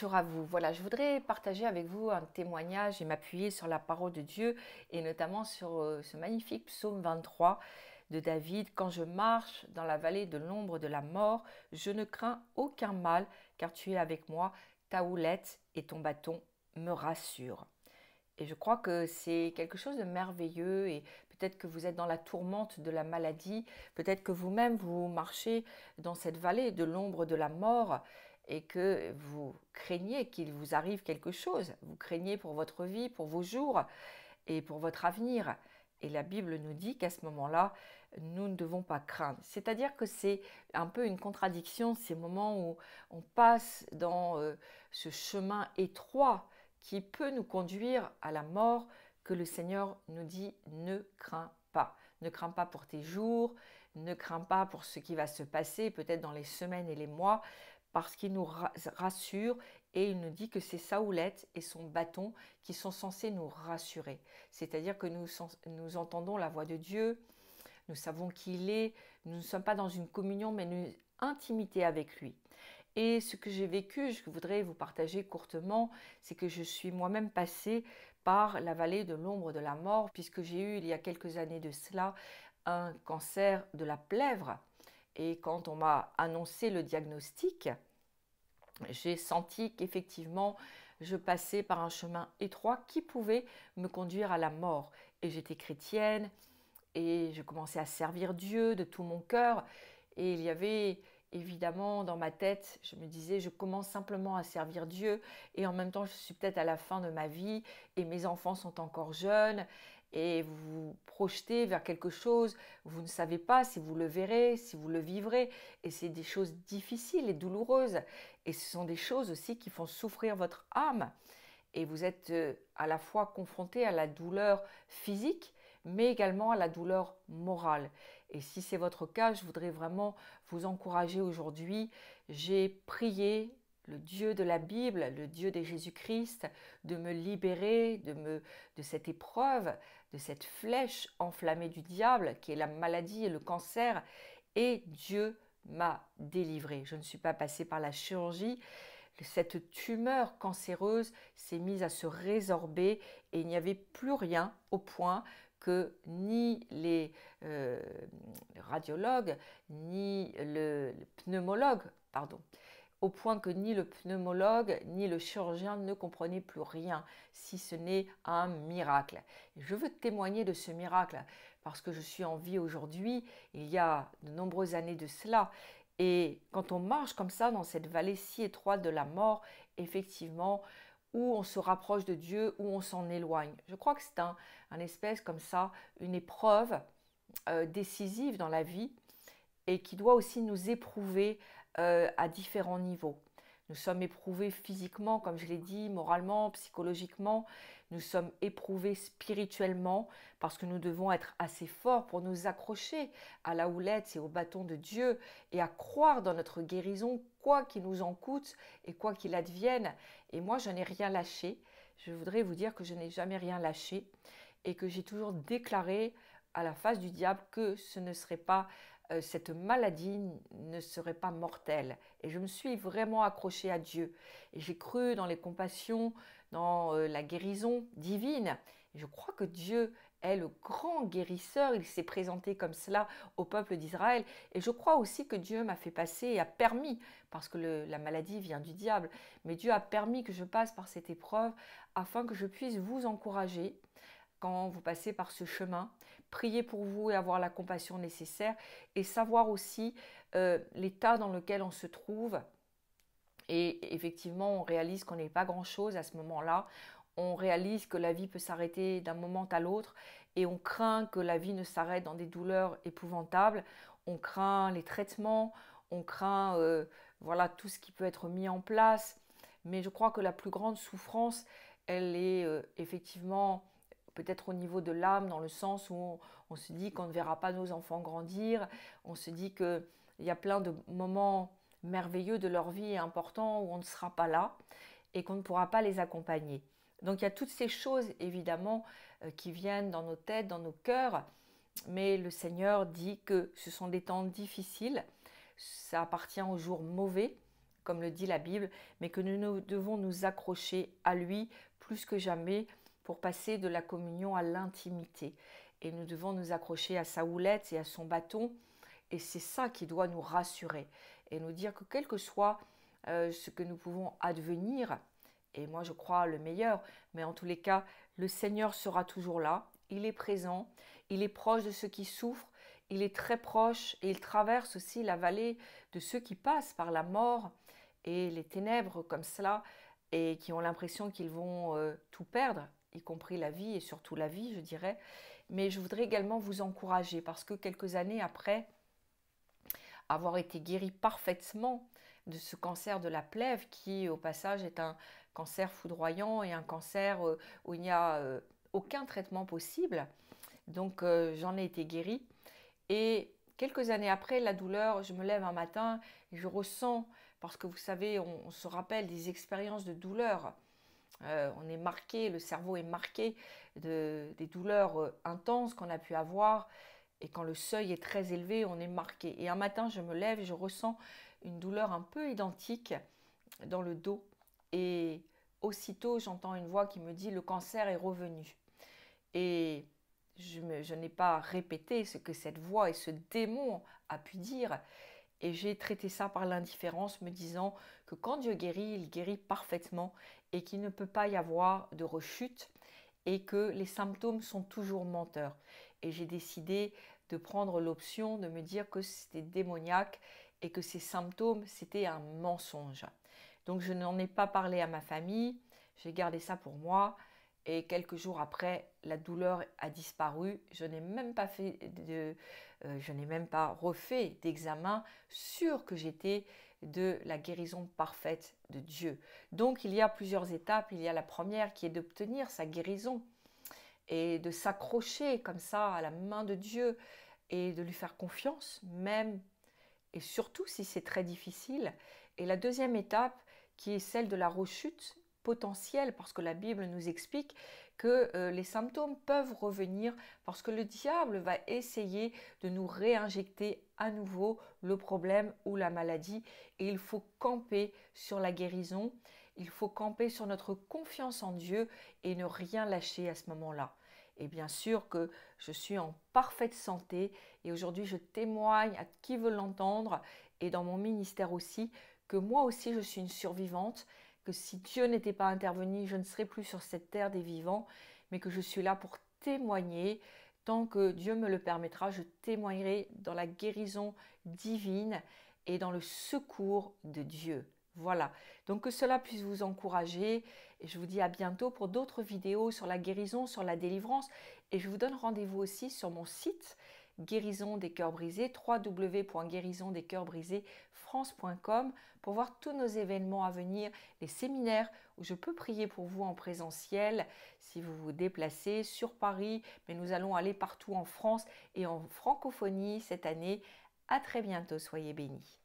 bonjour à vous. Voilà, je voudrais partager avec vous un témoignage et m'appuyer sur la parole de Dieu et notamment sur ce magnifique psaume 23 de David. Quand je marche dans la vallée de l'ombre de la mort, je ne crains aucun mal car tu es avec moi, ta houlette et ton bâton me rassurent. Et je crois que c'est quelque chose de merveilleux et peut-être que vous êtes dans la tourmente de la maladie, peut-être que vous-même vous marchez dans cette vallée de l'ombre de la mort et que vous craignez qu'il vous arrive quelque chose. Vous craignez pour votre vie, pour vos jours et pour votre avenir. Et la Bible nous dit qu'à ce moment-là, nous ne devons pas craindre. C'est-à-dire que c'est un peu une contradiction, ces moments où on passe dans ce chemin étroit qui peut nous conduire à la mort, que le Seigneur nous dit ne crains pas. Ne crains pas pour tes jours, ne crains pas pour ce qui va se passer peut-être dans les semaines et les mois, parce qu'il nous rassure et il nous dit que c'est sa houlette et son bâton qui sont censés nous rassurer. C'est-à-dire que nous entendons la voix de Dieu, nous savons qui il est, nous ne sommes pas dans une communion mais une intimité avec lui. Et ce que j'ai vécu, je voudrais vous partager courtement, c'est que je suis moi-même passée par la vallée de l'ombre de la mort, puisque j'ai eu il y a quelques années de cela un cancer de la plèvre. Et quand on m'a annoncé le diagnostic, j'ai senti qu'effectivement, je passais par un chemin étroit qui pouvait me conduire à la mort. Et j'étais chrétienne et je commençais à servir Dieu de tout mon cœur. Et il y avait évidemment dans ma tête, je me disais, je commence simplement à servir Dieu et en même temps, je suis peut-être à la fin de ma vie et mes enfants sont encore jeunes et vous vous projetez vers quelque chose, vous ne savez pas si vous le verrez, si vous le vivrez et c'est des choses difficiles et douloureuses et ce sont des choses aussi qui font souffrir votre âme et vous êtes à la fois confronté à la douleur physique mais également à la douleur morale. Et si c'est votre cas, je voudrais vraiment vous encourager aujourd'hui. J'ai prié le Dieu de la Bible, le Dieu de Jésus-Christ, de me libérer de cette épreuve, de cette flèche enflammée du diable qui est la maladie et le cancer. Et Dieu m'a délivré. Je ne suis pas passée par la chirurgie. Cette tumeur cancéreuse s'est mise à se résorber et il n'y avait plus rien au point que ni les radiologues, ni le pneumologue, pardon, au point que ni le pneumologue ni le chirurgien ne comprenaient plus rien, si ce n'est un miracle. Et je veux témoigner de ce miracle parce que je suis en vie aujourd'hui, il y a de nombreuses années de cela, et quand on marche comme ça dans cette vallée si étroite de la mort, effectivement, où on se rapproche de Dieu, où on s'en éloigne. Je crois que c'est un espèce comme ça, une épreuve décisive dans la vie et qui doit aussi nous éprouver à différents niveaux. Nous sommes éprouvés physiquement, comme je l'ai dit, moralement, psychologiquement. Nous sommes éprouvés spirituellement parce que nous devons être assez forts pour nous accrocher à la houlette et au bâton de Dieu et à croire dans notre guérison, quoi qu'il nous en coûte et quoi qu'il advienne. Et moi, je n'ai rien lâché. Je voudrais vous dire que je n'ai jamais rien lâché et que j'ai toujours déclaré à la face du diable que ce ne serait pas cette maladie ne serait pas mortelle. Et je me suis vraiment accrochée à Dieu. Et j'ai cru dans les compassions, dans la guérison divine. Et je crois que Dieu est le grand guérisseur. Il s'est présenté comme cela au peuple d'Israël. Et je crois aussi que Dieu m'a fait passer et a permis, parce que la maladie vient du diable, mais Dieu a permis que je passe par cette épreuve afin que je puisse vous encourager quand vous passez par ce chemin, prier pour vous et avoir la compassion nécessaire et savoir aussi l'état dans lequel on se trouve. Et effectivement, on réalise qu'on n'est pas grand-chose à ce moment-là. On réalise que la vie peut s'arrêter d'un moment à l'autre et on craint que la vie ne s'arrête dans des douleurs épouvantables. On craint les traitements, on craint voilà, tout ce qui peut être mis en place. Mais je crois que la plus grande souffrance, elle est effectivement peut-être au niveau de l'âme, dans le sens où on se dit qu'on ne verra pas nos enfants grandir, on se dit qu'il y a plein de moments merveilleux de leur vie et importants où on ne sera pas là et qu'on ne pourra pas les accompagner. Donc il y a toutes ces choses évidemment qui viennent dans nos têtes, dans nos cœurs, mais le Seigneur dit que ce sont des temps difficiles, ça appartient aux jours mauvais, comme le dit la Bible, mais que nous devons nous accrocher à lui plus que jamais pour passer de la communion à l'intimité. Et nous devons nous accrocher à sa houlette et à son bâton. Et c'est ça qui doit nous rassurer et nous dire que quel que soit ce que nous pouvons advenir, et moi je crois le meilleur, mais en tous les cas, le Seigneur sera toujours là, il est présent, il est proche de ceux qui souffrent, il est très proche et il traverse aussi la vallée de ceux qui passent par la mort et les ténèbres comme cela et qui ont l'impression qu'ils vont tout perdre, y compris la vie et surtout la vie, je dirais. Mais je voudrais également vous encourager parce que quelques années après avoir été guéri parfaitement de ce cancer de la plèvre qui, au passage, est un cancer foudroyant et un cancer où il n'y a aucun traitement possible. Donc, j'en ai été guérie. Et quelques années après, la douleur, je me lève un matin et je ressens, parce que vous savez, on se rappelle des expériences de douleur. On est marqué, le cerveau est marqué des douleurs intenses qu'on a pu avoir. Et quand le seuil est très élevé, on est marqué. Et un matin, je me lève et je ressens une douleur un peu identique dans le dos. Et aussitôt, j'entends une voix qui me dit « le cancer est revenu ». Et je n'ai pas répété ce que cette voix et ce démon a pu dire. Et j'ai traité ça par l'indifférence, me disant que quand Dieu guérit, il guérit parfaitement et qu'il ne peut pas y avoir de rechute et que les symptômes sont toujours menteurs. Et j'ai décidé de prendre l'option de me dire que c'était démoniaque et que ces symptômes, c'était un mensonge. Donc je n'en ai pas parlé à ma famille, j'ai gardé ça pour moi. Et quelques jours après, la douleur a disparu. Je n'ai même pas refait d'examen sûr que j'étais de la guérison parfaite de Dieu. Donc il y a plusieurs étapes. Il y a la première qui est d'obtenir sa guérison et de s'accrocher comme ça à la main de Dieu et de lui faire confiance, même et surtout si c'est très difficile. Et la deuxième étape qui est celle de la rechute potentielle, parce que la Bible nous explique que les symptômes peuvent revenir parce que le diable va essayer de nous réinjecter à nouveau le problème ou la maladie. Et il faut camper sur la guérison, il faut camper sur notre confiance en Dieu et ne rien lâcher à ce moment-là. Et bien sûr que je suis en parfaite santé et aujourd'hui je témoigne à qui veut l'entendre et dans mon ministère aussi que moi aussi je suis une survivante, que si Dieu n'était pas intervenu, je ne serais plus sur cette terre des vivants, mais que je suis là pour témoigner. Tant que Dieu me le permettra, je témoignerai dans la guérison divine et dans le secours de Dieu. Voilà, donc que cela puisse vous encourager et je vous dis à bientôt pour d'autres vidéos sur la guérison, sur la délivrance et je vous donne rendez-vous aussi sur mon site Guérison des cœurs brisés, www.guérisondescœursbrisés-france.com pour voir tous nos événements à venir, les séminaires où je peux prier pour vous en présentiel si vous vous déplacez sur Paris, mais nous allons aller partout en France et en francophonie cette année. À très bientôt, soyez bénis.